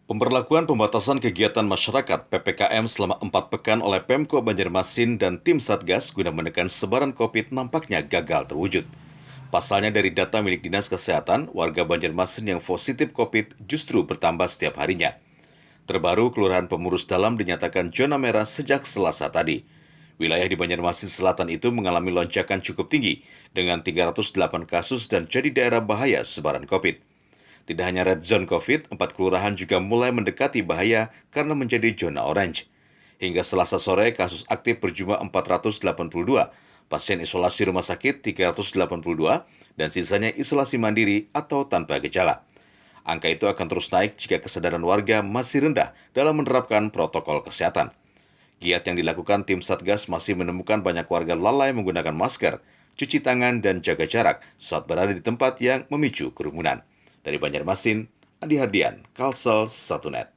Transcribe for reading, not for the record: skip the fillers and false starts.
Pemberlakuan pembatasan kegiatan masyarakat (PPKM) selama 4 pekan oleh Pemko Banjarmasin dan tim Satgas guna menekan sebaran COVID nampaknya gagal terwujud. Pasalnya dari data milik Dinas Kesehatan, warga Banjarmasin yang positif COVID justru bertambah setiap harinya. Terbaru, Kelurahan Pemurus Dalam dinyatakan zona merah sejak Selasa tadi. Wilayah di Banjarmasin Selatan itu mengalami lonjakan cukup tinggi dengan 308 kasus dan jadi daerah bahaya sebaran COVID. Tidak hanya red zone COVID, 4 kelurahan juga mulai mendekati bahaya karena menjadi zona orange. Hingga Selasa sore, kasus aktif berjumlah 482, pasien isolasi rumah sakit 382, dan sisanya isolasi mandiri atau tanpa gejala. Angka itu akan terus naik jika kesadaran warga masih rendah dalam menerapkan protokol kesehatan. Giat yang dilakukan tim Satgas masih menemukan banyak warga lalai menggunakan masker, cuci tangan, dan jaga jarak saat berada di tempat yang memicu kerumunan. Dari Banjarmasin, Andi Hardian, Kalsel 1net.